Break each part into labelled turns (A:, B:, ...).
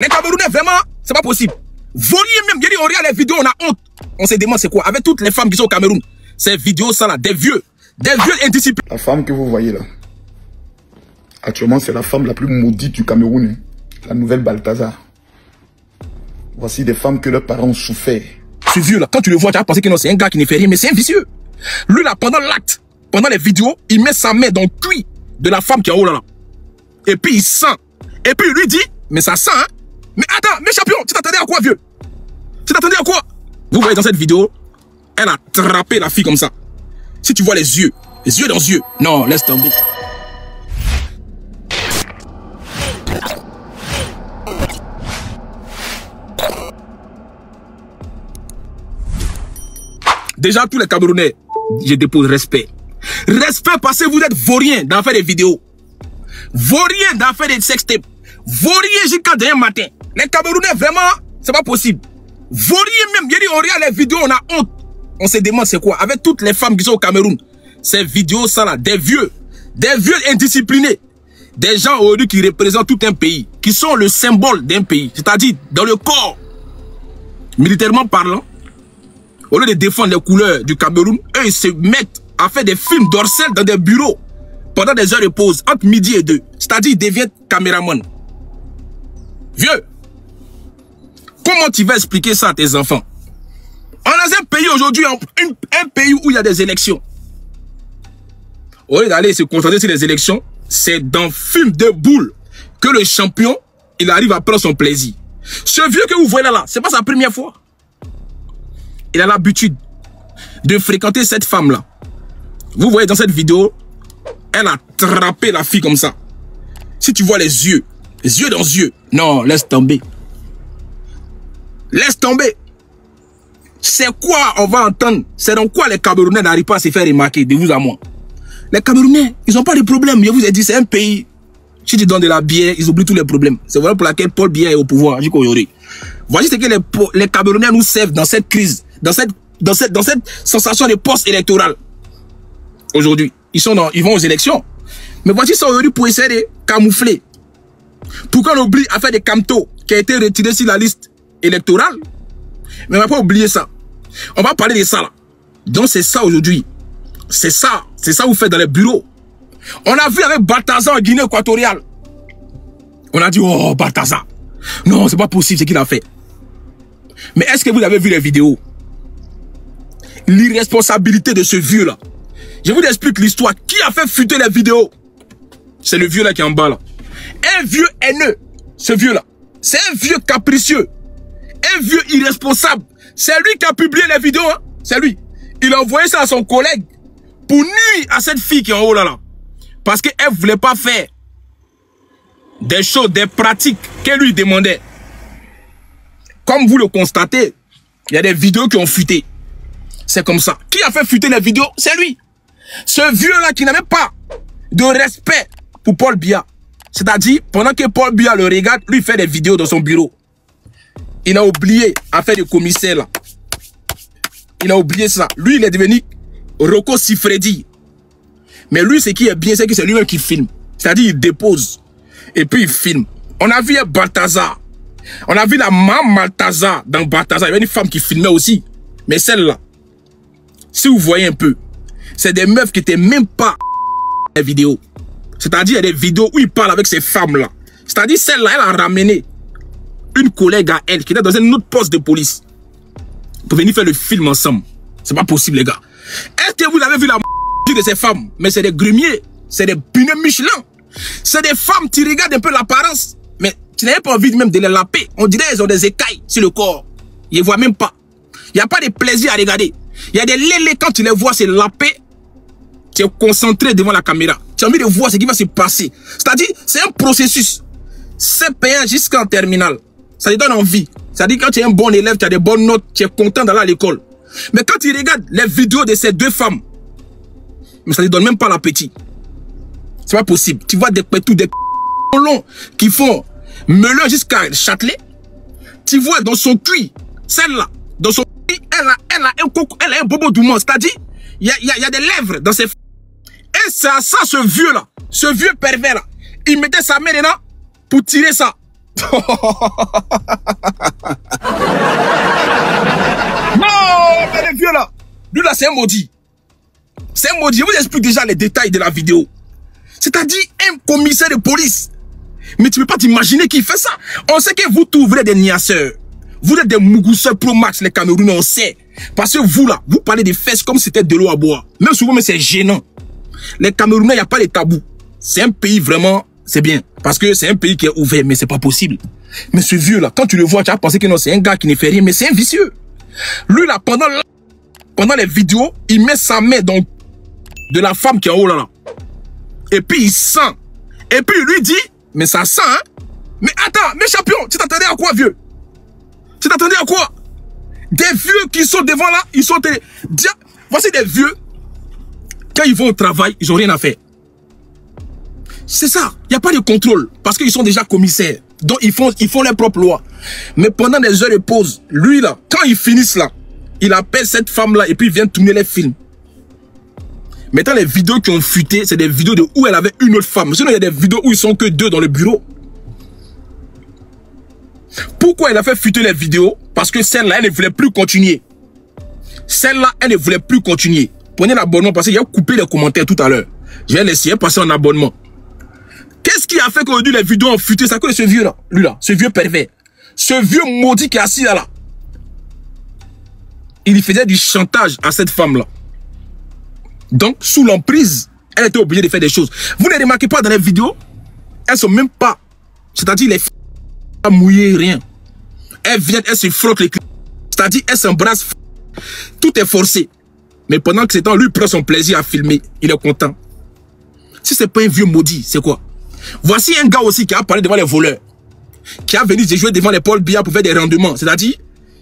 A: Les Camerounais, vraiment, c'est pas possible. Vaurien même, on regarde les vidéos, on a honte. On se demande c'est quoi. Avec toutes les femmes qui sont au Cameroun, ces vidéos, ça là, des vieux indisciplinés.
B: La femme que vous voyez là, actuellement, c'est la femme la plus maudite du Cameroun. La nouvelle Balthazar. Voici des femmes que leurs parents ont souffert.
A: Ce vieux là, quand tu le vois, tu vas penser que non, c'est un gars qui ne fait rien, mais c'est un vicieux. Lui là, pendant l'acte, pendant les vidéos, il met sa main dans le cuit de la femme qui est en haut là. Et puis il sent. Et puis il lui dit, mais ça sent, hein. Mais attends, mais champion, tu t'attendais à quoi, vieux? Tu t'attendais à quoi? Vous voyez dans cette vidéo, elle a attrapé la fille comme ça. Si tu vois les yeux dans les yeux, non, laisse tomber. Déjà, tous les Camerounais, je dépose respect. Respect parce que vous êtes vauriens d'en faire des vidéos. Vauriens d'en faire des sextapes. Vauriens jusqu'à demain matin. Les Camerounais, vraiment, c'est pas possible. Vauriens même, on regarde les vidéos, on a honte. On se demande c'est quoi. Avec toutes les femmes qui sont au Cameroun, ces vidéos, ça là, des vieux indisciplinés. Des gens aujourd'hui qui représentent tout un pays, qui sont le symbole d'un pays. C'est-à-dire, dans le corps, militairement parlant, au lieu de défendre les couleurs du Cameroun, eux, ils se mettent à faire des films dorsales dans des bureaux pendant des heures de pause, entre midi et 2. C'est-à-dire, ils deviennent caméramans. Vieux, comment tu vas expliquer ça à tes enfants? On a un pays aujourd'hui, un pays où il y a des élections. Au lieu d'aller se concentrer sur les élections, c'est dans film de boule que le champion, il arrive à prendre son plaisir. Ce vieux que vous voyez là, c'est pas sa première fois. Il a l'habitude de fréquenter cette femme-là. Vous voyez dans cette vidéo, elle a attrapé la fille comme ça. Si tu vois les yeux dans les yeux, non, laisse tomber. Laisse tomber. C'est quoi on va entendre? C'est dans quoi les Camerounais n'arrivent pas à se faire remarquer de vous à moi? Les Camerounais, ils n'ont pas de problème. Je vous ai dit, c'est un pays. Si tu donnes de la bière, ils oublient tous les problèmes. C'est voilà pour laquelle Paul Biya est au pouvoir. Voici ce que les Camerounais nous servent dans cette crise, dans cette sensation de post-électorale. Aujourd'hui, ils vont aux élections. Mais voici ça aujourd'hui pour essayer de camoufler. Pourquoi on oublie à faire des camtos qui a été retiré sur la liste électorale? Mais on va pas oublier ça. On va parler de ça là. Donc c'est ça aujourd'hui. C'est ça vous faites dans les bureaux. On a vu avec Balthazar en Guinée équatoriale. On a dit, oh Balthazar. Non, c'est pas possible ce qu'il a fait. Mais est-ce que vous avez vu les vidéos? L'irresponsabilité de ce vieux là. Je vous explique l'histoire. Qui a fait fuiter les vidéos? C'est le vieux là qui est en bas là. Un vieux haineux. Ce vieux là. C'est un vieux capricieux. Un vieux irresponsable. C'est lui qui a publié les vidéos. Hein? C'est lui. Il a envoyé ça à son collègue pour nuire à cette fille qui est en haut là. Parce qu'elle ne voulait pas faire des choses, des pratiques qu'elle lui demandait. Comme vous le constatez, il y a des vidéos qui ont fuité. C'est comme ça. Qui a fait fuiter les vidéos? C'est lui. Ce vieux-là qui n'avait pas de respect pour Paul Biya. C'est-à-dire, pendant que Paul Biya le regarde, lui fait des vidéos dans son bureau. Il a oublié à faire de commissaire là. Il a oublié ça. Lui, il est devenu Rocco Siffredi. Mais lui, ce qui est bien, c'est que c'est lui-même qui filme. C'est-à-dire, il dépose. Et puis, il filme. On a vu Balthazar. On a vu la maman Balthazar dans Balthazar. Il y avait une femme qui filmait aussi. Mais celle-là, si vous voyez un peu, c'est des meufs qui n'étaient même pas les vidéos. C'est-à-dire, il y a des vidéos où il parle avec ces femmes-là. C'est-à-dire, celle-là, elle a ramené une collègue à elle qui était dans un autre poste de police pour venir faire le film ensemble. C'est pas possible, les gars. Est-ce que vous avez vu la de ces femmes? Mais c'est des grumiers, c'est des pineux Michelin. C'est des femmes, tu regardes un peu l'apparence, mais tu n'avais pas envie même de les laper. On dirait qu'elles ont des écailles sur le corps. Ils ne voient même pas. Il n'y a pas de plaisir à regarder. Il y a des lélés, quand tu les vois se laper, tu es concentré devant la caméra. Tu as envie de voir ce qui va se passer. C'est-à-dire, c'est un processus. C'est payant jusqu'en terminale. Ça te donne envie. C'est-à-dire, quand tu es un bon élève, tu as des bonnes notes, tu es content d'aller à l'école. Mais quand tu regardes les vidéos de ces deux femmes, mais ça ne te donne même pas l'appétit. C'est pas possible. Tu vois des pétous, des longs qui font melon jusqu'à Châtelet. Tu vois dans son cuit, celle-là, dans son cuit, elle a un bobo d'oumant. C'est-à-dire, il y a des lèvres dans ses... Et c'est à ça, ce vieux-là, ce vieux pervers-là, il mettait sa main dedans pour tirer ça. Non, mais le vieux là. Lui là, c'est un maudit. C'est un maudit. Je vous explique déjà les détails de la vidéo. C'est-à-dire un commissaire de police. Mais tu ne peux pas t'imaginer qu'il fait ça. On sait que vous tous, vous êtes des niasseurs. Vous êtes des mougousseurs pro max, les Camerounais, on sait. Parce que vous là, vous parlez des fesses comme si c'était de l'eau à boire. Même souvent, mais c'est gênant. Les Camerounais, il n'y a pas de tabou. C'est un pays vraiment, c'est bien. Parce que c'est un pays qui est ouvert, mais c'est pas possible. Mais ce vieux là, quand tu le vois, tu vas penser que non, c'est un gars qui ne fait rien, mais c'est un vicieux. Lui là, pendant les vidéos, il met sa main dans de la femme qui est en haut là. Et puis il sent. Et puis il lui dit, mais ça sent, hein? Mais attends, mais champion, tu t'attendais à quoi, vieux? Tu t'attendais à quoi? Des vieux qui sont devant là, ils sont... Voici des vieux, quand ils vont au travail, ils n'ont rien à faire. C'est ça, il n'y a pas de contrôle, parce qu'ils sont déjà commissaires. Donc ils font leurs propres lois. Mais pendant des heures de pause, lui là, quand ils finissent là, il appelle cette femme là et puis il vient tourner les films. Maintenant, les vidéos qui ont fuité, c'est des vidéos de où elle avait une autre femme. Sinon, il y a des vidéos où ils sont que deux dans le bureau. Pourquoi elle a fait fuiter les vidéos? Parce que celle-là, elle ne voulait plus continuer. Celle-là, elle ne voulait plus continuer. Prenez l'abonnement parce qu'il y a coupé les commentaires tout à l'heure. Je vais laisser passer en abonnement. Qu'est-ce qui a fait qu'aujourd'hui les vidéos ont fuité? C'est à cause de ce vieux-là. Lui là, ce vieux pervers. Ce vieux maudit qui est assis là. Il faisait du chantage à cette femme-là. Donc, sous l'emprise, elle était obligée de faire des choses. Vous ne remarquez pas dans les vidéos, elles sont même pas, c'est-à-dire les filles, pas mouillées, rien. Elles viennent, elles se frottent les clips. C'est-à-dire, elles s'embrassent. Tout est forcé. Mais pendant que ce temps, lui prend son plaisir à filmer, il est content. Si c'est pas un vieux maudit, c'est quoi? Voici un gars aussi qui a parlé devant les voleurs. Qui a venu se jouer devant les Paul Biya pour faire des rendements. C'est-à-dire,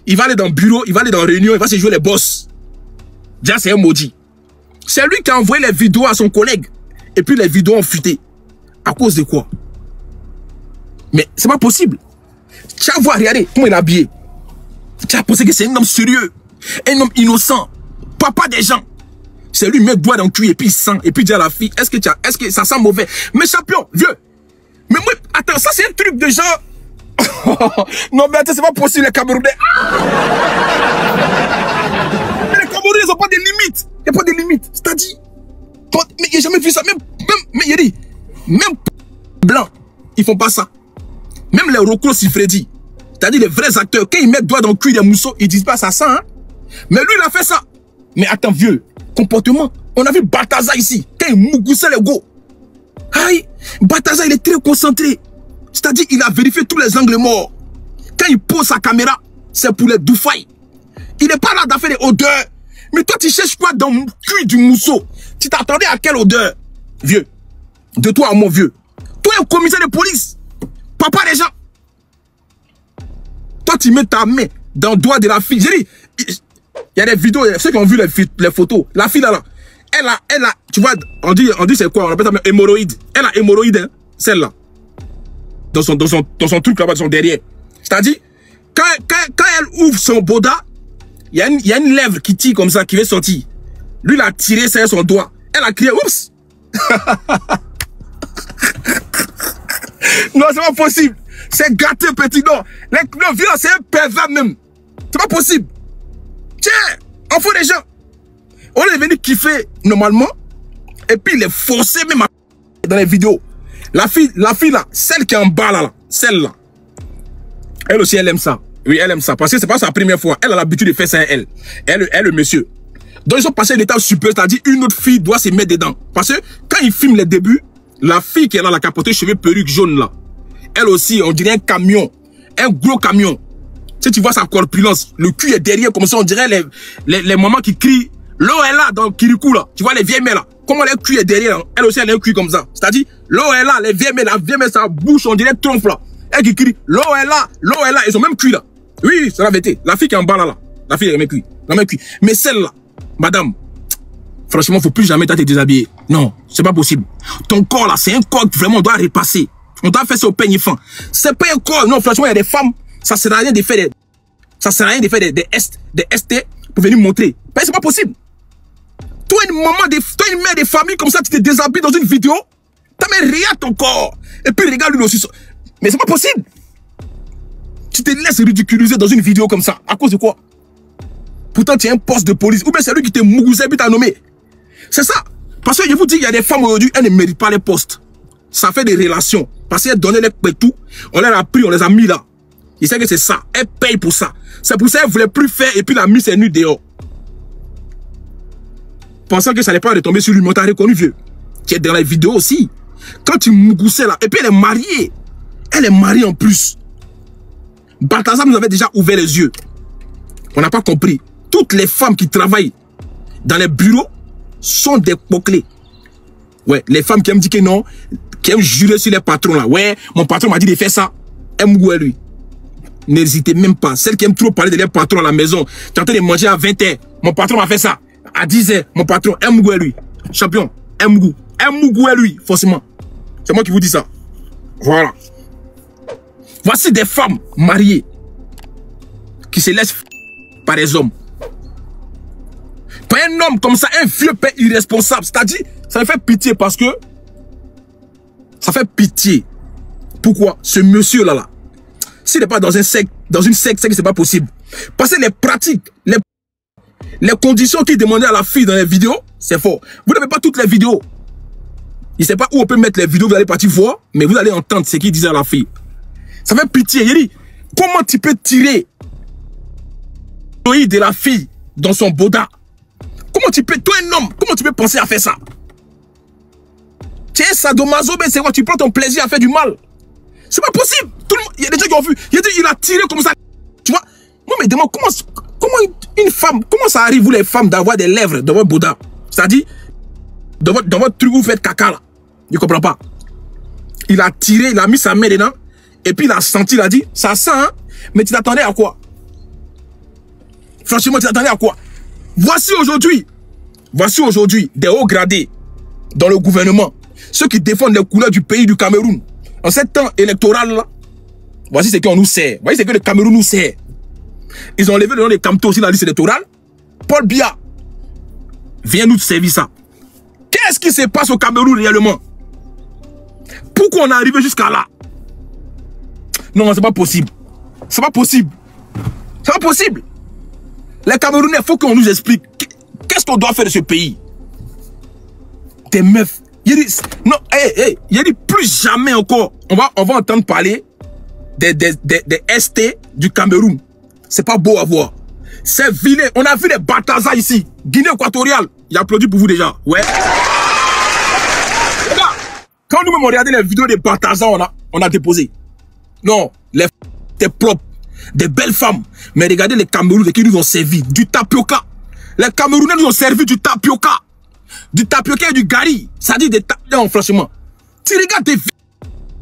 A: il va aller dans le bureau, il va aller dans la réunion, il va se jouer les boss. Déjà, c'est un maudit. C'est lui qui a envoyé les vidéos à son collègue. Et puis les vidéos ont fuité. À cause de quoi? Mais c'est pas possible. Tu vas voir, regardez comment il est habillé. Tu as pensé que c'est un homme sérieux. Un homme innocent. Papa des gens. C'est lui qui met le doigt dans le cul et puis il sent. Et puis il dit à la fille, est-ce que ça sent mauvais? Mais champion, vieux. Mais moi, attends, ça c'est un truc de gens. Non mais attends, c'est pas possible les Camerounais. Mais les Camerounais, ils n'ont pas de limites. Il n'y a pas de limite. C'est-à-dire, mais il n'y a jamais vu ça. Même blancs, ils font pas ça. Même les Rocco Siffredi, c'est-à-dire les vrais acteurs, quand ils mettent le doigt dans le cul des mousseaux, ils disent pas ça sent, hein. Mais lui, il a fait ça. Mais attends, vieux, comportement. On a vu Balthazar ici, quand il mougoussait les go. Aïe, Balthazar, il est très concentré. C'est-à-dire, il a vérifié tous les angles morts. Quand il pose sa caméra, c'est pour les doufailles. Il n'est pas là d'affaire des odeurs. Mais toi, tu cherches quoi dans le cul du mousseau? Tu t'attendais à quelle odeur? Vieux. De toi à mon vieux. Toi, un commissaire de police. Papa des gens. Toi, tu mets ta main dans le doigt de la fille. J'ai dit, il y a des vidéos, ceux qui ont vu les photos. La fille là, elle a, tu vois, on dit c'est quoi? On appelle ça hémorroïde. Elle a hémorroïde, hein, celle-là. Dans son truc là-bas, dans son derrière. C'est-à-dire, quand elle ouvre son boda, il y a une lèvre qui tire comme ça, qui veut sortir. Lui, il a tiré sur son doigt. Elle a crié, oups! Non, c'est pas possible. C'est gâté, petit. Non, le vieux, c'est un pervers même. C'est pas possible. Tiens, on fout des gens. On est venu kiffer normalement. Et puis, il est forcé même dans les vidéos. La fille là, celle qui est en bas là, celle-là. Elle aussi, elle aime ça. Oui, elle aime ça. Parce que c'est pas sa première fois. Elle a l'habitude de faire ça, elle, le monsieur. Donc, ils ont passé l'étape supérieure, c'est-à-dire une autre fille doit se mettre dedans. Parce que quand ils filment les débuts, la fille qui est là, la capotée, cheveux perruque jaune là, elle aussi, on dirait un camion. Un gros camion. Si tu vois sa corpulence, le cul est derrière, comme ça, on dirait les mamans qui crient. L'eau est là, dans Kirikou là. Tu vois les vieilles mères là. Comment le cul est derrière, elle aussi, elle a un cul comme ça. C'est-à-dire, l'eau est là, les vieilles mères, la vieille mère, sa bouche, on dirait trompe là. Elle qui crie, l'eau est là, ils ont même cuit là. Oui, c'est la vérité. La fille qui est en bas là, la fille elle a même cuit. Mais celle-là, madame, franchement, faut plus jamais te déshabiller. Non, c'est pas possible. Ton corps là, c'est un corps qui vraiment doit repasser. On doit faire ça au peigne fin. C'est pas un corps. Non, franchement, il y a des femmes, ça sert à rien de faire des ST pour venir montrer. Mais c'est pas possible. Toi, une mère de famille comme ça, tu te déshabilles dans une vidéo, t'as mis rien à ton corps. Et puis regarde lui aussi. Mais c'est pas possible. te laisses ridiculiser dans une vidéo comme ça. À cause de quoi? Pourtant, tu as un poste de police. Ou bien c'est lui qui t'a mougousé et puis t'a nommé. C'est ça. Parce que je vous dis, il y a des femmes aujourd'hui, elles ne méritent pas les postes. Ça fait des relations. Parce qu'elles donnaient les tout. On les a pris, on les a mis là. Ils savent que c'est ça. Elles payent pour ça. C'est pour ça qu'elles ne voulaient plus faire et puis la mise est nue dehors. Pensant que ça n'allait pas retomber sur lui, mais on t'a reconnu, vieux. Tu es dans la vidéo aussi. Quand tu mougoussais là, et puis elle est mariée. Elle est mariée en plus. Balthazar nous avait déjà ouvert les yeux. On n'a pas compris. Toutes les femmes qui travaillent dans les bureaux sont des poclés. Ouais, les femmes qui aiment dire que non, qui aiment jurer sur les patrons là. Ouais, mon patron m'a dit de faire ça. Aime lui. N'hésitez même pas. Celles qui aiment trop parler de leur patron à la maison. Tu es en train de manger à 20h. Mon patron m'a fait ça. À 10h, mon patron, aime lui. Champion, aime lui, forcément. C'est moi qui vous dis ça. Voilà. Voici des femmes mariées qui se laissent par les hommes. Pas un homme comme ça, un vieux père irresponsable. C'est-à-dire, ça me fait pitié parce que ça fait pitié. Pourquoi? Ce monsieur-là, s'il n'est pas dans une secte, c'est que c'est pas possible. Parce que les pratiques, les conditions qu'il demandait à la fille dans les vidéos, c'est faux. Vous n'avez pas toutes les vidéos. Il ne sait pas où on peut mettre les vidéos, vous allez partir voir, mais vous allez entendre ce qu'il disait à la fille. Ça fait pitié. Il dit, comment tu peux tirer l'œil de la fille dans son boda? Comment tu peux, toi un homme, comment tu peux penser à faire ça? Tu es sadomaso, mais c'est quoi? Tu prends ton plaisir à faire du mal. C'est pas possible. Tout le monde, il y a des gens qui ont vu. Il a tiré comme ça. Tu vois? Moi, mais demande, comment une femme, comment ça arrive, vous les femmes, d'avoir des lèvres dans votre boda? C'est-à-dire, dans votre truc, vous faites caca là. Je comprends pas. Il a tiré, il a mis sa main dedans, et puis il a senti, il a dit, ça sent, hein? Mais tu t'attendais à quoi? Franchement, tu t'attendais à quoi? Voici aujourd'hui des hauts gradés dans le gouvernement, ceux qui défendent les couleurs du pays du Cameroun. En ce temps électoral là, voici ce qu'on nous sert. Voici ce que le Cameroun nous sert. Ils ont enlevé le nom des Camto aussi dans la liste électorale. Paul Biya vient nous servir ça. Qu'est-ce qui se passe au Cameroun réellement? Pourquoi on est arrivé jusqu'à là? Non, c'est pas possible. C'est pas possible. C'est pas possible. Les Camerounais, il faut qu'on nous explique. Qu'est-ce qu'on doit faire de ce pays? Des meufs. Il dit, non, il dit plus jamais encore. On va entendre parler des ST du Cameroun. C'est pas beau à voir. C'est vilain. On a vu les Balthazar ici. Guinée équatoriale. Il applaudit pour vous déjà. Ouais. Quand nous-mêmes on regardait les vidéos des Balthazar, on a déposé. Non, les t'es propres. Des belles femmes. Mais regardez les Camerounais qui nous ont servi du tapioca. Les Camerounais nous ont servi du tapioca. Du tapioca et du gari. Ça dit des tapioca. Non, franchement. Tu regardes des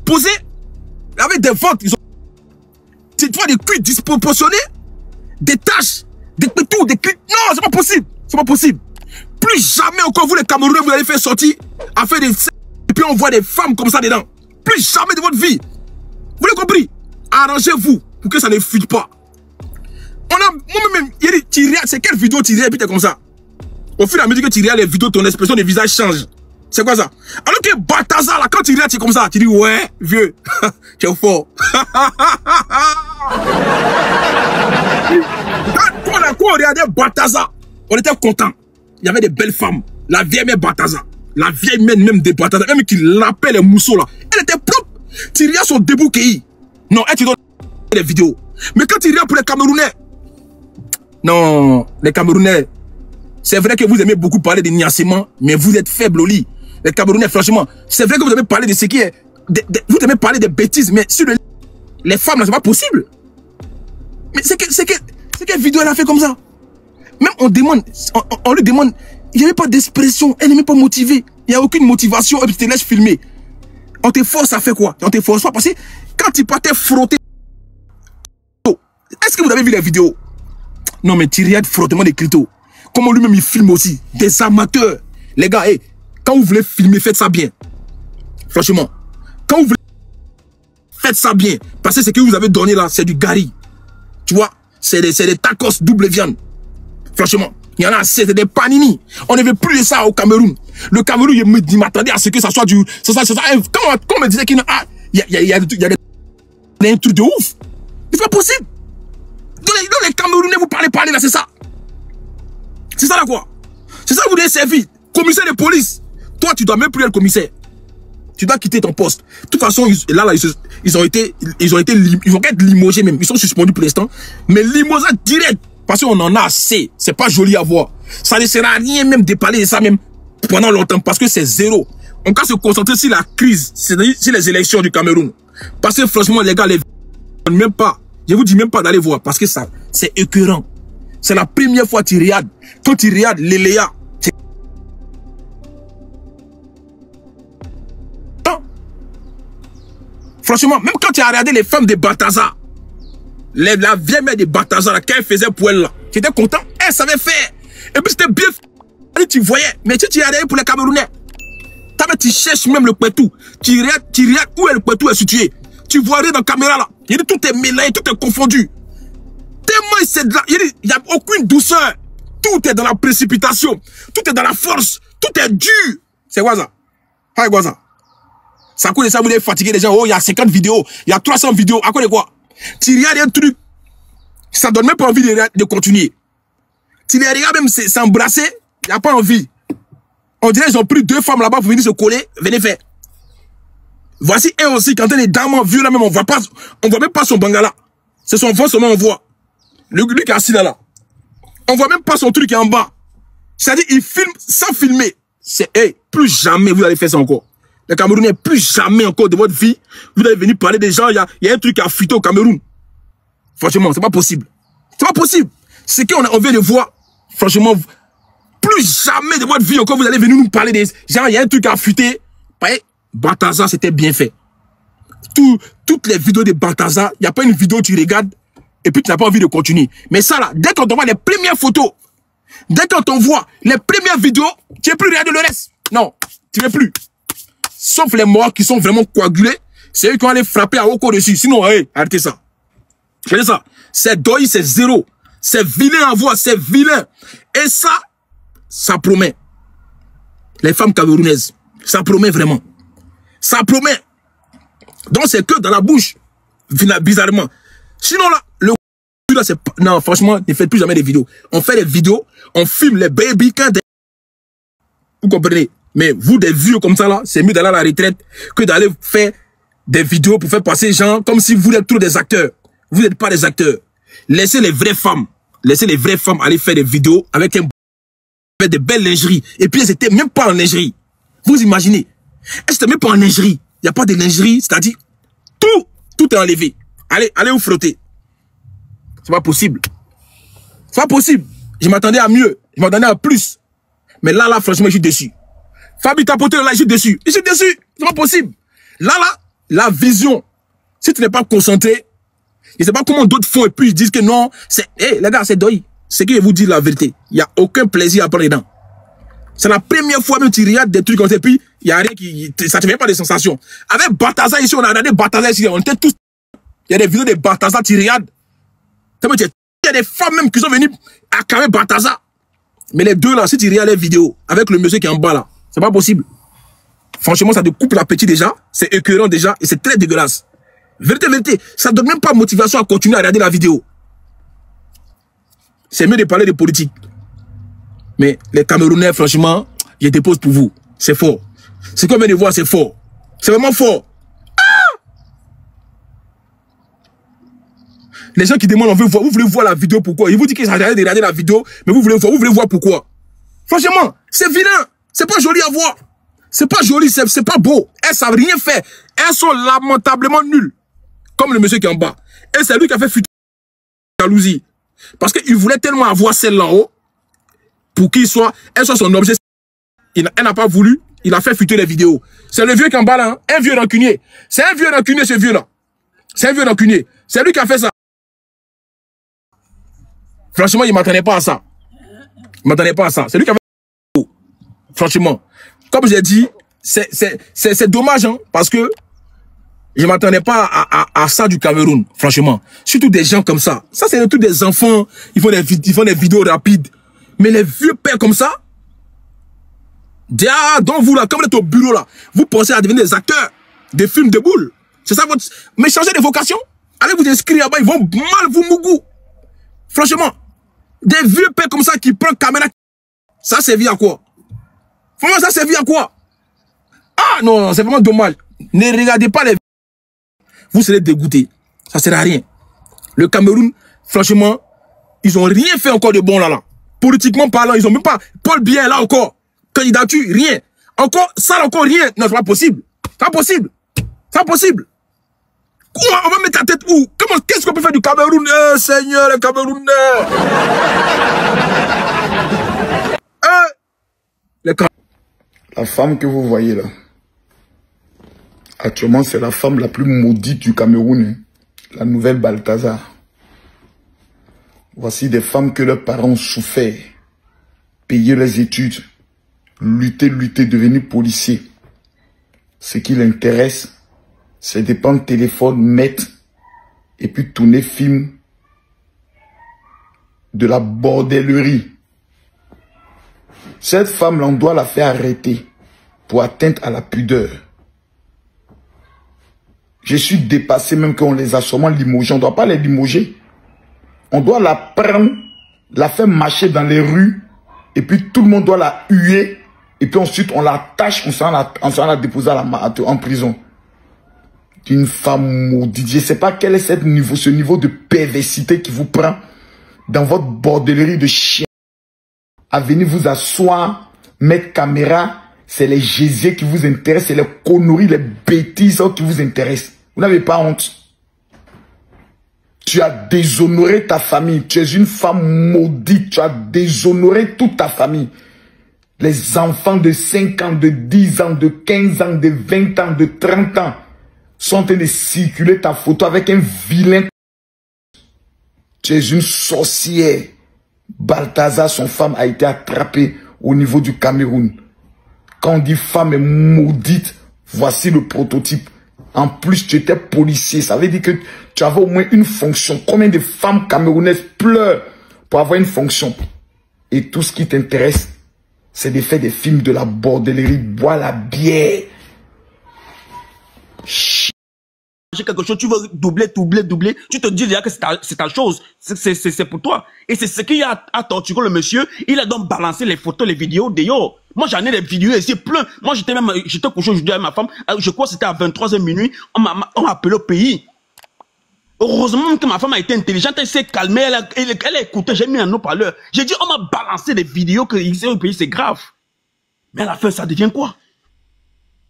A: posées avec des ventes. Tu vois des cuits disproportionnés. Des taches. Des pétous. Des clics. Non, c'est pas possible. C'est pas possible. Plus jamais encore vous les Camerounais vous allez faire sortir à faire des... Et puis on voit des femmes comme ça dedans. Plus jamais de votre vie. Vous l'avez compris? Arrangez-vous pour que ça ne fuite pas. Moi-même, il dit, tu regardes, c'est quelle vidéo tu regardes et puis t'es comme ça. Au fur et à mesure que tu regardes les vidéos, ton expression de visage change. C'est quoi ça? Alors que Balthazar, là, quand tu regardes, tu es comme ça. Tu dis, ouais, vieux, tu es fort. Quand on regardait Balthazar, on était content. Il y avait des belles femmes. La vieille mère Balthazar. La vieille mère même de Balthazar. Même qui lapait les mousseaux là. Elle était propre. Tu regardes son début qui. Non, elle te donne les vidéos. Mais quand tu regardes pour les Camerounais. Non, les Camerounais. C'est vrai que vous aimez beaucoup parler de niassement, mais vous êtes faibles au lit. Les Camerounais, franchement, c'est vrai que vous aimez parler de ce qui est... vous aimez parler des bêtises, mais sur les femmes, là, c'est pas possible. Mais c'est quelle vidéo elle a fait comme ça? Même on demande, on lui demande, il n'y avait pas d'expression, elle n'est même pas motivée. Il n'y a aucune motivation, et puis tu te laisses filmer. On te force à faire quoi? On te force pas, parce que quand tu partais frotter... Est-ce que vous avez vu les vidéos? Non, mais tu regardes frottement des clitos. Comment lui-même il filme aussi. Des amateurs. Les gars, hey, quand vous voulez filmer, faites ça bien. Franchement. Quand vous voulez, faites ça bien. Parce que ce que vous avez donné là, c'est du gari. Tu vois, c'est des tacos double viande. Franchement, il y en a assez, c'est des panini. On ne veut plus de ça au Cameroun. Le Cameroun, il m'attendait à ce que ça soit du... Quand on me disait qu'il y a un truc de ouf. C'est pas possible. Dans les Camerounais, vous parlez là, c'est ça. C'est ça là quoi. C'est ça que vous devez servir. Commissaire de police. Toi, tu dois même plus être commissaire. Tu dois quitter ton poste. De toute façon, ils vont être limogés même. Ils sont suspendus pour l'instant. Mais limogés direct. Parce qu'on en a assez. C'est pas joli à voir. Ça ne sert à rien même de parler de ça même pendant longtemps. Parce que c'est zéro. On va se concentrer sur la crise. C'est-à-dire sur les élections du Cameroun. Parce que franchement, les gars, même pas. Je vous dis même pas d'aller voir. Parce que ça, c'est écœurant. C'est la première fois que tu regardes. Quand tu regardes les Léa. Franchement, même quand tu as regardé les femmes de Balthazar, la vieille mère de Balthazar, qu'elle faisait pour elle là, tu étais content, elle savait faire. Et puis c'était bien fait. Tu voyais, mais tu as regardé pour les Camerounais. Tu cherches même le Kouetou. Tu regardes où est le Kouetou est situé. Tu vois rien dans la caméra là. Il dit tout est mélangé, tout est confondu. Tellement c'est de là. Il n'y a aucune douceur. Tout est dans la précipitation. Tout est dans la force. Tout est dur. C'est quoi ça? C'est quoi ça? Ça coûte de ça, vous devez fatiguer les gens. Oh, il y a 50 vidéos, il y a 300 vidéos. À quoi de quoi? Tu regardes un truc, ça donne même pas envie de continuer. Tu les regardes même s'embrasser, il n'y a pas envie. On dirait qu'ils ont pris 2 femmes là-bas pour venir se coller. Venez faire. Voici un aussi, quand on est dames vieux là même, on voit même pas son bangala. C'est son vent seulement on voit. Lui qui est assis là. On voit même pas son truc qui est en bas. C'est-à-dire, il filme sans filmer. C'est, hey, plus jamais vous allez faire ça encore. Les Camerounais, plus jamais encore de votre vie, vous allez venir parler des gens, il y a un truc à fuiter au Cameroun. Franchement, c'est pas possible. C'est pas possible. Ce qu'on vient de voir, franchement, plus jamais de votre vie encore, vous allez venir nous parler des gens, il y a un truc à fuiter. Balthazar, c'était bien fait. Toutes les vidéos de Balthazar, il n'y a pas une vidéo que tu regardes et puis tu n'as pas envie de continuer. Mais ça là, dès qu'on t'envoie les premières photos, dès qu'on t'envoie les premières vidéos, tu ne veux plus regarder le reste. Non, tu ne veux plus. Sauf les morts qui sont vraiment coagulés, c'est eux qui vont aller frapper à Oko dessus. Sinon, hey, arrêtez ça. Regardez ça. C'est deuil, c'est zéro. C'est vilain à voir, c'est vilain. Et ça promet. Les femmes camerounaises, ça promet vraiment. Ça promet. Donc c'est que dans la bouche, bizarrement. Sinon là, non, franchement, ne faites plus jamais des vidéos. On fait des vidéos, on filme les baby quand vous comprenez. Mais vous, des vieux comme ça là, c'est mieux d'aller à la retraite que d'aller faire des vidéos pour faire passer les gens comme si vous êtes tous des acteurs. Vous n'êtes pas des acteurs. Laissez les vraies femmes aller faire des vidéos avec des belles lingeries. Et puis elles n'étaient même pas en lingerie. Vous imaginez? Elles n'étaient même pas en lingerie. Il n'y a pas de lingerie, c'est-à-dire tout est enlevé. Allez vous frotter. C'est pas possible. C'est pas possible. Je m'attendais à mieux. Je m'attendais à plus. Mais là, franchement, je suis déçu. Fabi tapoté là, je suis déçu. Je suis déçu. C'est pas possible. Là, la vision. Si tu n'es pas concentré, je ne sais pas comment d'autres font et puis ils disent que non, c'est, hey, les gars, c'est deuil. C'est que je vous dis la vérité. Il n'y a aucun plaisir à prendre les dents. C'est la première fois même que tu regardes des trucs comme ça et puis il n'y a rien ça te fait pas de sensations. Avec Balthazar ici, on a regardé Balthazar ici, on était tous, il y a des vidéos de Balthazar, tu regardes. Il y a des femmes même qui sont venues accamer Balthazar. Mais les deux là, si tu regardes les vidéos avec le monsieur qui est en bas là, c'est pas possible. Franchement, ça te coupe l'appétit déjà. C'est écœurant déjà. Et c'est très dégueulasse. Vérité. Ça ne donne même pas motivation à continuer à regarder la vidéo. C'est mieux de parler de politique. Mais les Camerounais, franchement, je dépose pour vous. C'est fort. Ce qu'on vient de voir, c'est fort. C'est vraiment fort. Ah! Les gens qui demandent, on veut voir, vous voulez voir la vidéo, pourquoi? Ils vous disent qu'ils s'arrêtent de regarder la vidéo, mais vous voulez voir pourquoi. Franchement, c'est vilain. C'est pas joli à voir. C'est pas joli, c'est pas beau. Elles savent rien faire. Elles sont lamentablement nulles. Comme le monsieur qui est en bas. Et c'est lui qui a fait fuiter la jalousie. Parce qu'il voulait tellement avoir celle là haut pour qu'elle soit son objet. Elle n'a pas voulu. Il a fait fuiter les vidéos. C'est le vieux qui est en bas là. Hein? Un vieux rancunier. C'est un vieux rancunier ce vieux là. C'est un vieux rancunier. C'est lui qui a fait ça. Franchement, il ne m'attendait pas à ça. Il ne m'attendait pas à ça. C'est lui qui a fait ça. Franchement. Comme j'ai dit, c'est dommage, hein, parce que je ne m'attendais pas à ça du Cameroun, franchement. Surtout des gens comme ça. Ça, c'est tous des enfants, ils font des vidéos rapides. Mais les vieux pères comme ça, donc vous là, comme vous êtes au bureau là, vous pensez à devenir des acteurs, des films de boules. C'est ça votre... Mais changez de vocation. Allez vous inscrire là-bas, ils vont mal vous mougou. Franchement, des vieux pères comme ça qui prennent caméra, ça servit à quoi? Franchement, ça servit à quoi? Ah non, non, c'est vraiment dommage. Ne regardez pas les... Vous serez dégoûtés. Ça sert à rien. Le Cameroun, franchement, ils ont rien fait encore de bon là. Politiquement parlant, ils ont même pas... Paul Biya là encore. Candidature, rien. Encore, ça encore rien. Non, c'est pas possible. C'est pas possible. C'est pas possible. Quoi? On va mettre la tête où? Comment? Qu'est-ce qu'on peut faire du Cameroun? Seigneur, le Camerounais.
B: La femme que vous voyez là, actuellement, c'est la femme la plus maudite du Cameroun. Hein. La nouvelle Balthazar. Voici des femmes que leurs parents ont souffert. Payer les études. Lutter, devenir policier. Ce qui l'intéresse, c'est de prendre téléphone, mettre, et puis tourner film de la bordellerie. Cette femme-là, on doit la faire arrêter pour atteinte à la pudeur. Je suis dépassé même quand on les a sûrement limogés. On ne doit pas les limoger. On doit la prendre, la faire marcher dans les rues, et puis tout le monde doit la huer, et puis ensuite on l'attache, on s'en la déposer en prison. Une femme maudite. Je ne sais pas quel est ce niveau de perversité qui vous prend dans votre bordellerie de chien. À venir vous asseoir, mettre caméra, c'est les gésiers qui vous intéressent, c'est les conneries, les bêtises qui vous intéressent. Vous n'avez pas honte. Tu as déshonoré ta famille. Tu es une femme maudite. Tu as déshonoré toute ta famille. Les enfants de 5 ans, de 10 ans, de 15 ans, de 20 ans, de 30 ans sont en train de circuler ta photo avec un vilain. Tu es une sorcière. Balthazar, son femme, a été attrapée au niveau du Cameroun. Quand on dit femme est maudite, voici le prototype. En plus, tu étais policier. Ça veut dire que tu avais au moins une fonction. Combien de femmes camerounaises pleurent pour avoir une fonction? Et tout ce qui t'intéresse, c'est de faire des films de la bordellerie, boire la bière.
C: Quelque chose, tu veux doubler, tu te dis déjà que c'est ta chose, c'est pour toi. Et c'est ce qu'il y a à torturer le monsieur, il a donc balancé les photos, les vidéos d'ailleurs. Moi j'en ai des vidéos ici plein. Moi j'étais couché aujourd'hui avec ma femme, je crois que c'était à 23h minuit, on m'a appelé au pays. Heureusement que ma femme a été intelligente, elle s'est calmée, elle a écouté, j'ai mis un haut-parleur. J'ai dit on m'a balancé des vidéos que ici au pays c'est grave. Mais à la fin ça devient quoi?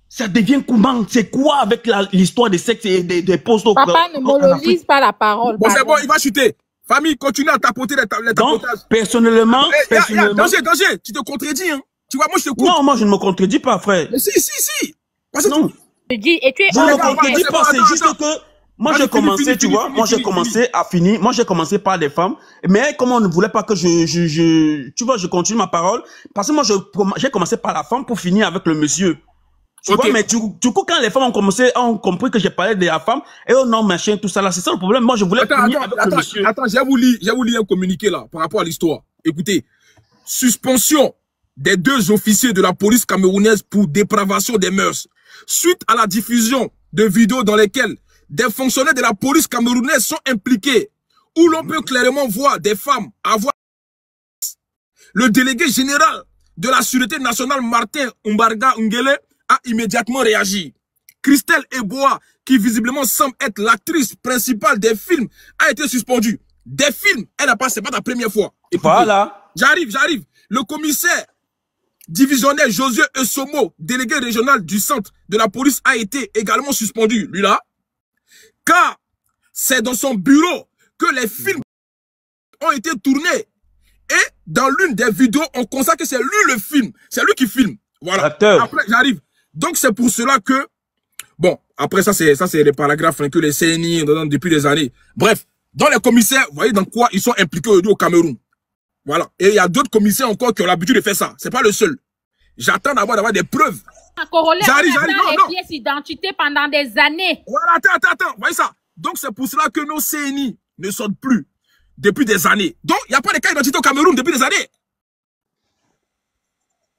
C: Ça devient comment? C'est quoi avec l'histoire des sexes et des postes?
D: Papa ne monopolise pas la parole.
A: Bon, c'est bon, il va chuter. Famille, continue à tapoter les tapotages.
C: Donc, personnellement...
A: Danger, tu te contredis, hein. Tu vois, moi, je te contredis.
C: Non, moi, je ne me contredis pas, frère.
A: Mais si. Parce que
C: non.
D: Je dis, et tu es...
C: Je ne me contredis pas, c'est juste que... Moi, j'ai commencé, tu vois, moi, j'ai commencé à finir. Moi, j'ai commencé par les femmes. Mais comme on ne voulait pas que tu vois, je continue ma parole. Parce que moi, j'ai commencé par la femme pour finir avec le monsieur. Tu vois, mais du coup, quand les femmes ont compris que j'ai parlé de la femme, et oh non, machin, tout ça là, c'est ça le problème. Moi, je voulais finir avec le monsieur.
A: Attends, j'ai voulu un communiqué là, par rapport à l'histoire. Écoutez, suspension des 2 officiers de la police camerounaise pour dépravation des mœurs. Suite à la diffusion de vidéos dans lesquelles des fonctionnaires de la police camerounaise sont impliqués, où l'on peut clairement voir des femmes avoir... Le délégué général de la Sûreté nationale, Martin Umbarga Ngele, a immédiatement réagi. Christelle Eboa, qui visiblement semble être l'actrice principale des films, a été suspendue. Des films, elle n'a pas, c'est pas la première fois. Écoutez,
C: voilà.
A: J'arrive. Le commissaire divisionnaire Josué Esomo, délégué régional du centre de la police, a été également suspendu. Lui là, car c'est dans son bureau que les films ont été tournés. Et dans l'une des vidéos, on constate que c'est lui le film. C'est lui qui filme. Voilà. Après, j'arrive. Donc, c'est pour cela que, bon, après ça, c'est les paragraphes que les CNI donnent depuis des années. Bref, dans les commissaires, vous voyez dans quoi ils sont impliqués aujourd'hui au Cameroun. Voilà. Et il y a d'autres commissaires encore qui ont l'habitude de faire ça. C'est pas le seul. J'attends d'avoir des preuves.
D: J'arrive. Les pièces d'identité pendant des années.
A: Voilà, attends. Vous voyez ça. Donc, c'est pour cela que nos CNI ne sortent plus depuis des années. Donc, il n'y a pas de cas d'identité au Cameroun depuis des années.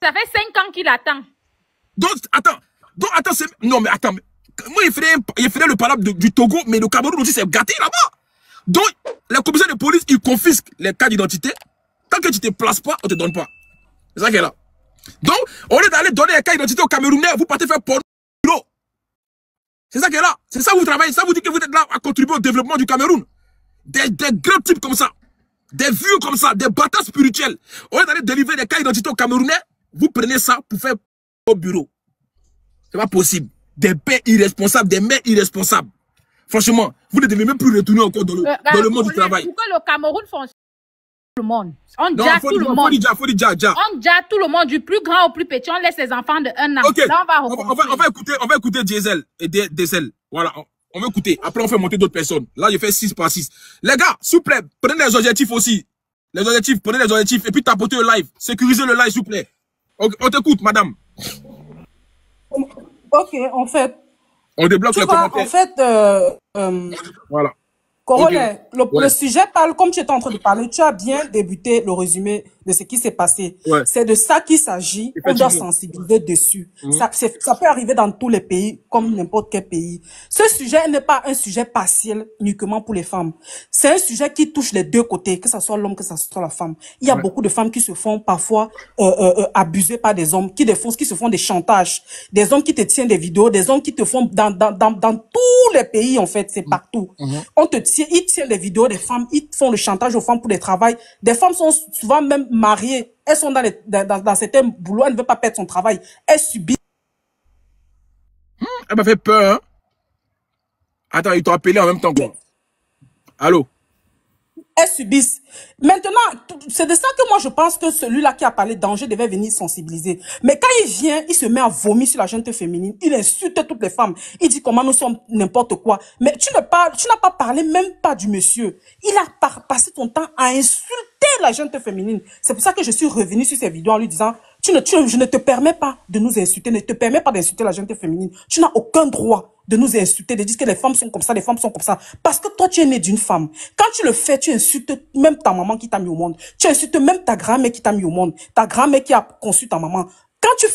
D: Ça fait 5 ans qu'il attend.
A: Donc, attends, non, mais attends, moi, il ferait le palabre du Togo, mais le Cameroun aussi, c'est gâté là-bas. Donc, les commissaires de police, ils confisquent les cartes d'identité. Tant que tu te places pas, on te donne pas. C'est ça qui est là. Donc, au lieu d'aller donner les cartes d'identité aux Camerounais, vous partez faire porno. C'est ça qui est là. C'est ça que vous travaillez. Ça vous dit que vous êtes là à contribuer au développement du Cameroun. Des grands types comme ça. Des vieux comme ça. Des bâtards spirituels. Au lieu d'aller délivrer des cartes d'identité aux Camerounais, vous prenez ça pour faire au bureau. C'est pas possible. Des pères irresponsables, des mères irresponsables. Franchement, vous ne devez même plus retourner encore dans le monde du travail.
D: Pour que le Cameroun fonctionne, tout le monde. On
A: Non,
D: déjà tout le monde.
A: faut dire déjà.
D: On déjà tout le monde, du plus grand au plus petit. On laisse les enfants de 1 an.
A: Ok.
D: Là,
A: on va écouter Diesel et Diesel. Voilà. On va écouter. Après, on fait monter d'autres personnes. Là, je fais 6 par 6. Les gars, s'il vous plaît, prenez les objectifs aussi. Prenez les objectifs et puis tapotez le live. Sécurisez le live, s'il vous plaît. On t'écoute, madame.
E: Ok, en fait.
A: On débloque les commentaires.
E: En fait,
A: voilà.
E: Corollaire,
A: okay.
E: Le sujet parle, comme tu étais en train de parler, tu as bien débuté le résumé de ce qui s'est passé.
A: Ouais.
E: C'est de ça qu'il s'agit, on doit sensibiliser dessus. Ça peut arriver dans tous les pays, comme n'importe quel pays. Ce sujet n'est pas un sujet partiel uniquement pour les femmes. C'est un sujet qui touche les deux côtés, que ce soit l'homme, que ce soit la femme. Il y a beaucoup de femmes qui se font parfois abuser par des hommes, qui se font des chantages, des hommes qui te tiennent des vidéos, des hommes qui te font dans tous les pays, en fait, c'est partout. On te tient, ils tiennent des vidéos des femmes, ils font le chantage aux femmes pour des travails. Des femmes sont souvent même mariées, elles sont dans certains boulots, elles ne veulent pas perdre son travail. Elles subissent.
A: Elle m'a fait peur, hein? Attends, ils t'ont appelé en même temps, quoi. Allô?
E: Elles subissent. Maintenant, c'est de ça que moi je pense que celui-là qui a parlé danger devait venir sensibiliser. Mais quand il vient, il se met à vomir sur la gente féminine. Il insulte toutes les femmes. Il dit comment nous sommes n'importe quoi. Mais tu n'as pas parlé même pas du monsieur. Il a passé ton temps à insulter la gente féminine. C'est pour ça que je suis revenu sur ces vidéos en lui disant, je ne te permets pas de nous insulter, ne te permets pas d'insulter la gente féminine. Tu n'as aucun droit de nous insulter, de dire que les femmes sont comme ça, les femmes sont comme ça. Parce que toi, tu es né d'une femme. Quand tu le fais, tu insultes même ta maman qui t'a mis au monde. Tu insultes même ta grand-mère qui t'a mis au monde. Ta grand-mère qui a conçu ta maman. Quand tu es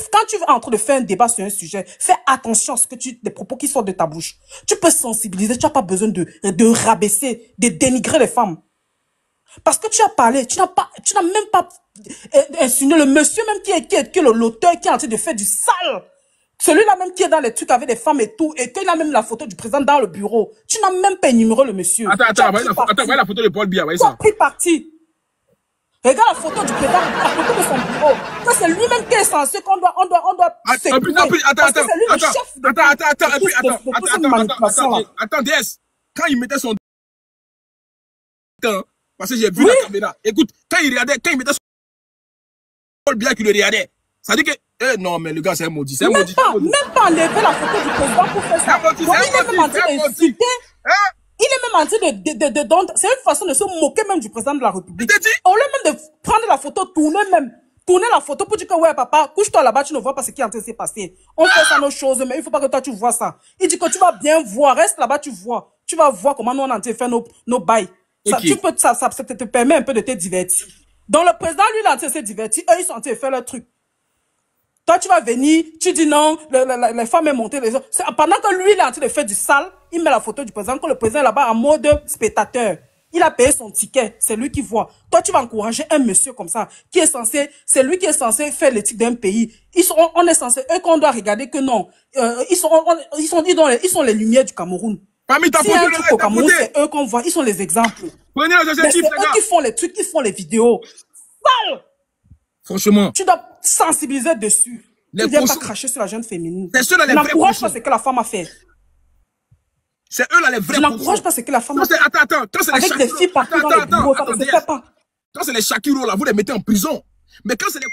E: en train de faire un débat sur un sujet, fais attention à ce que des propos qui sortent de ta bouche. Tu peux sensibiliser, tu n'as pas besoin de rabaisser, de dénigrer les femmes. Parce que tu as parlé, tu n'as même pas insinué le monsieur même qui est l'auteur qui est en train de faire du sale. Celui-là même qui est dans les trucs avec des femmes et tout, et qu'il a même la photo du président dans le bureau. Tu n'as même pas énuméré le monsieur.
A: Attends, voyez la photo de Paul Biya, voyez ça.
E: Tu as pris parti. Regarde la photo du président, la photo de son bureau. Ça, c'est lui-même qui est censé qu'on doit
A: Attends, DS. Quand il mettait son parce que j'ai vu la caméra. Écoute, quand il mettait son Paul Biya qui le regardait, ça dit que non, mais le gars, c'est un maudit. Même
E: pas enlever la photo du président pour faire ça. Il est même en train d'insulter. Il est même en train c'est une façon de se moquer même du président de la République. Au lieu même de prendre la photo, tourner la photo pour dire que ouais, papa, couche-toi là-bas, tu ne vois pas ce qui est en train de se passer. On fait ça nos choses, mais il faut pas que toi tu vois ça. Il dit que tu vas bien voir, reste là-bas, tu vois. Tu vas voir comment nous on est en train de faire nos bails. Ça te permet un peu de te divertir. Donc le président, lui, il est en train de se divertir. Eux, ils sont en train de faire leur truc. Toi, tu vas venir, tu dis non, les femmes est montée, les autres. Pendant que lui, il est en train de faire du sale, il met la photo du président, quand le président est là-bas en mode spectateur. Il a payé son ticket, c'est lui qui voit. Toi, tu vas encourager un monsieur comme ça, c'est lui qui est censé faire l'éthique d'un pays. On est censé, eux, qu'on doit regarder que non. Ils sont les lumières du Cameroun. Si un truc au Cameroun, c'est eux qu'on voit, ils sont les exemples.
A: Prenez les objectifs,
E: c'est eux qui font les trucs, qui font les vidéos. Sale!
A: Franchement.
E: Tu dois sensibiliser dessus. Tu ne viens pas cracher sur la jeune féminine. Tu n'encourages pas ce que la femme a fait.
A: C'est eux là les vrais.
E: Tu n'encourages pas ce que la femme a fait.
A: Attends. Quand c'est les
E: avec des filles partout dans les bureaux, ça ne se fait pas.
A: Quand c'est les Shakiro là, vous les mettez en prison. Mais quand c'est les...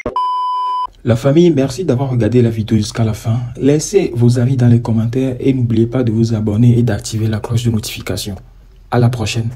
F: La famille, merci d'avoir regardé la vidéo jusqu'à la fin. Laissez vos avis dans les commentaires et n'oubliez pas de vous abonner et d'activer la cloche de notification. À la prochaine.